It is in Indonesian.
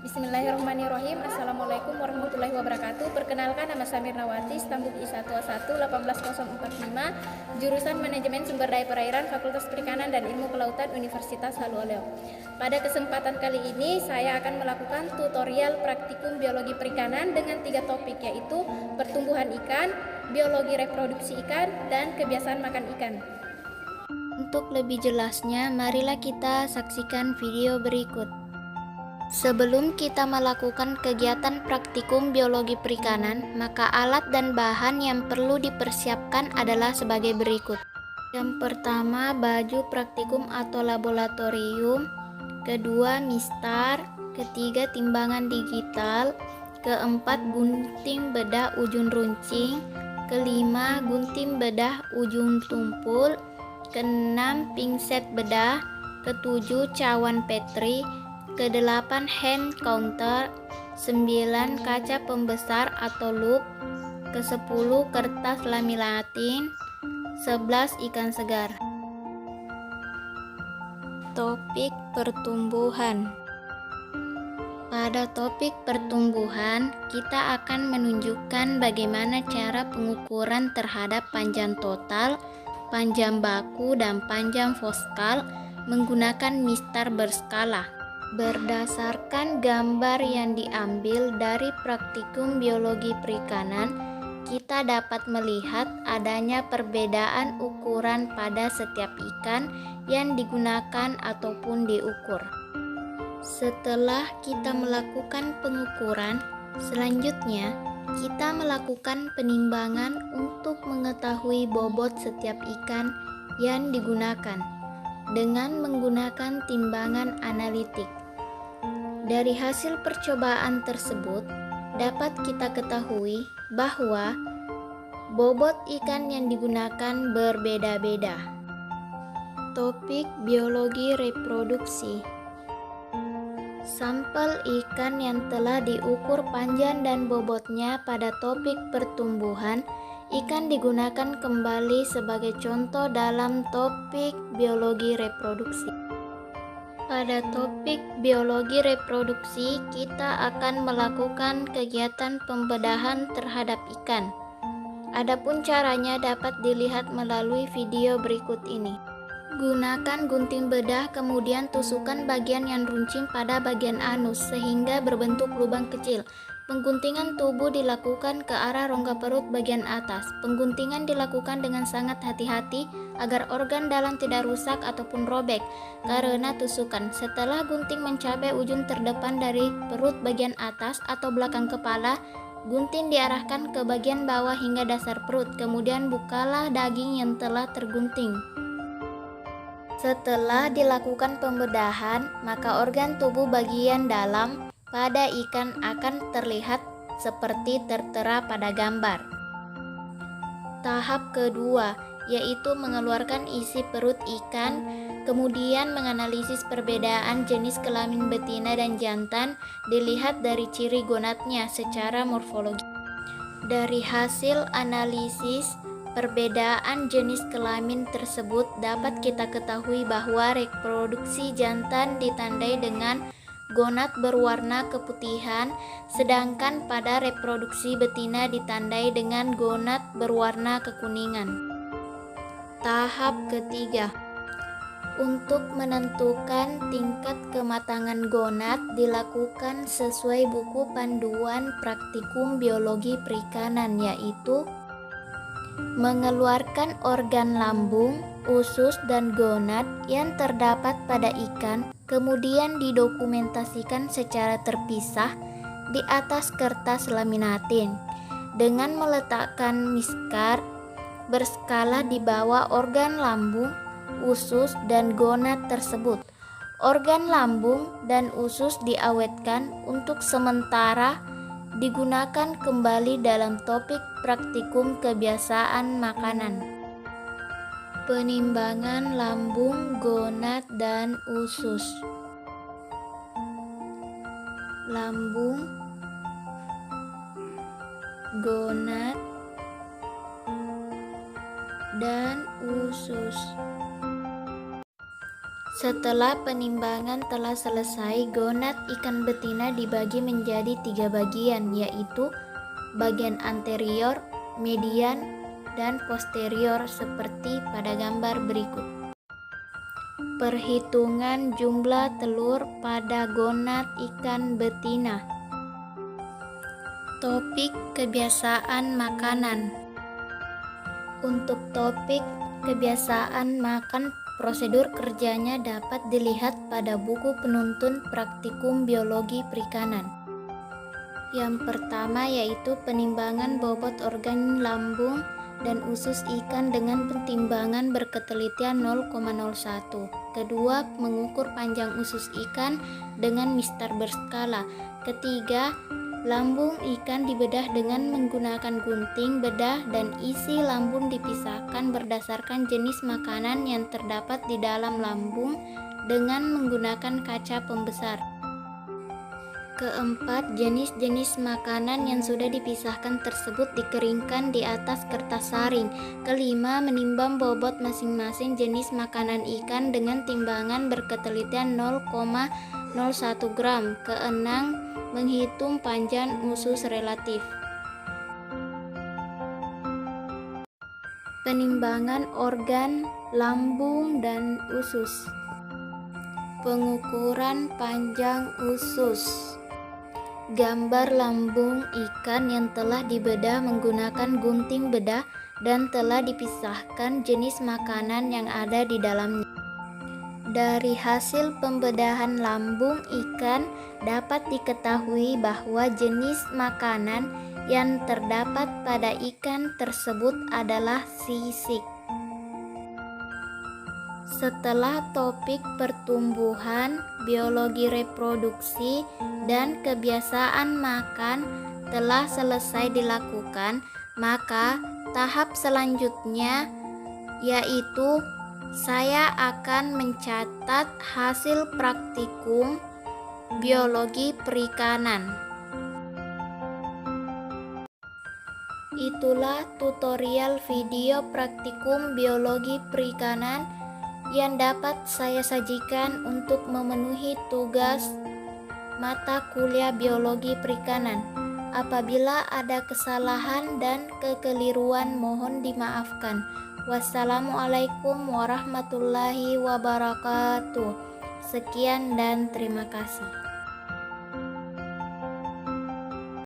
Bismillahirrahmanirrahim. Assalamualaikum warahmatullahi wabarakatuh. Perkenalkan, nama saya Mirnawati, stambuk I1A1 18005, jurusan Manajemen Sumber Daya Perairan, Fakultas Perikanan dan Ilmu Kelautan, Universitas Haluoleo. Pada kesempatan kali ini saya akan melakukan tutorial praktikum biologi perikanan dengan 3 topik, yaitu pertumbuhan ikan, biologi reproduksi ikan, dan kebiasaan makan ikan. Untuk lebih jelasnya, marilah kita saksikan video berikut. Sebelum kita melakukan kegiatan praktikum biologi perikanan, maka alat dan bahan yang perlu dipersiapkan adalah sebagai berikut. Yang pertama, baju praktikum atau laboratorium. Kedua, mistar. Ketiga, timbangan digital. Keempat, gunting bedah ujung runcing. Kelima, gunting bedah ujung tumpul. Keenam, pinset bedah. Ketujuh, cawan Petri. Ke-8 hand counter. 9 kaca pembesar atau loop. Ke-10 kertas laminating. 11 ikan segar. Topik pertumbuhan. Pada topik pertumbuhan, kita akan menunjukkan bagaimana cara pengukuran terhadap panjang total, panjang baku, dan panjang foskal menggunakan mistar berskala. Berdasarkan gambar yang diambil dari praktikum biologi perikanan, kita dapat melihat adanya perbedaan ukuran pada setiap ikan yang digunakan ataupun diukur. Setelah kita melakukan pengukuran, selanjutnya kita melakukan penimbangan untuk mengetahui bobot setiap ikan yang digunakan dengan menggunakan timbangan analitik. Dari hasil percobaan tersebut, dapat kita ketahui bahwa bobot ikan yang digunakan berbeda-beda. Topik biologi reproduksi. Sampel ikan yang telah diukur panjang dan bobotnya pada topik pertumbuhan, ikan digunakan kembali sebagai contoh dalam topik biologi reproduksi. Pada topik biologi reproduksi, kita akan melakukan kegiatan pembedahan terhadap ikan. Adapun caranya dapat dilihat melalui video berikut ini. Gunakan gunting bedah, kemudian tusukkan bagian yang runcing pada bagian anus sehingga berbentuk lubang kecil. Pengguntingan tubuh dilakukan ke arah rongga perut bagian atas. Pengguntingan dilakukan dengan sangat hati-hati agar organ dalam tidak rusak ataupun robek karena tusukan. Setelah gunting mencapai ujung terdepan dari perut bagian atas atau belakang kepala, gunting diarahkan ke bagian bawah hingga dasar perut. Kemudian bukalah daging yang telah tergunting. Setelah dilakukan pembedahan, maka organ tubuh bagian dalam pada ikan akan terlihat seperti tertera pada gambar. Tahap kedua, yaitu mengeluarkan isi perut ikan, kemudian menganalisis perbedaan jenis kelamin betina dan jantan dilihat dari ciri gonadnya secara morfologi. Dari hasil analisis perbedaan jenis kelamin tersebut dapat kita ketahui bahwa reproduksi jantan ditandai dengan gonad berwarna keputihan, sedangkan pada reproduksi betina ditandai dengan gonad berwarna kekuningan. Tahap ketiga, untuk menentukan tingkat kematangan gonad dilakukan sesuai buku panduan praktikum biologi perikanan, yaitu mengeluarkan organ lambung, usus, dan gonad yang terdapat pada ikan, kemudian didokumentasikan secara terpisah di atas kertas laminating dengan meletakkan miskar berskala di bawah organ lambung, usus, dan gonad tersebut. Organ lambung dan usus diawetkan untuk sementara digunakan kembali dalam topik praktikum kebiasaan makanan. Penimbangan lambung, gonad, dan usus. Lambung, gonad, dan usus. Setelah penimbangan telah selesai, gonad ikan betina dibagi menjadi 3 bagian, yaitu bagian anterior, median, dan posterior seperti pada gambar berikut. Perhitungan jumlah telur pada gonad ikan betina. Topik kebiasaan makanan. Untuk topik kebiasaan makan, prosedur kerjanya dapat dilihat pada buku penuntun praktikum biologi perikanan. Yang pertama yaitu penimbangan bobot organ lambung dan usus ikan dengan pertimbangan berketelitian 0,01. Kedua, mengukur panjang usus ikan dengan mistar berskala. Ketiga, lambung ikan dibedah dengan menggunakan gunting bedah dan isi lambung dipisahkan berdasarkan jenis makanan yang terdapat di dalam lambung dengan menggunakan kaca pembesar. Keempat, jenis-jenis makanan yang sudah dipisahkan tersebut dikeringkan di atas kertas saring. Kelima, menimbang bobot masing-masing jenis makanan ikan dengan timbangan berketelitian 0,01 gram. Keenam, menghitung panjang usus relatif. Penimbangan organ lambung dan usus. Pengukuran panjang usus. Gambar lambung ikan yang telah dibedah menggunakan gunting bedah dan telah dipisahkan jenis makanan yang ada di dalamnya. Dari hasil pembedahan lambung ikan dapat diketahui bahwa jenis makanan yang terdapat pada ikan tersebut adalah sisik. Setelah topik pertumbuhan, biologi reproduksi, dan kebiasaan makan telah selesai dilakukan, maka tahap selanjutnya yaitu saya akan mencatat hasil praktikum biologi perikanan. Itulah tutorial video praktikum biologi perikanan yang dapat saya sajikan untuk memenuhi tugas mata kuliah biologi perikanan. Apabila ada kesalahan dan kekeliruan mohon dimaafkan. Wassalamualaikum warahmatullahi wabarakatuh. Sekian dan terima kasih.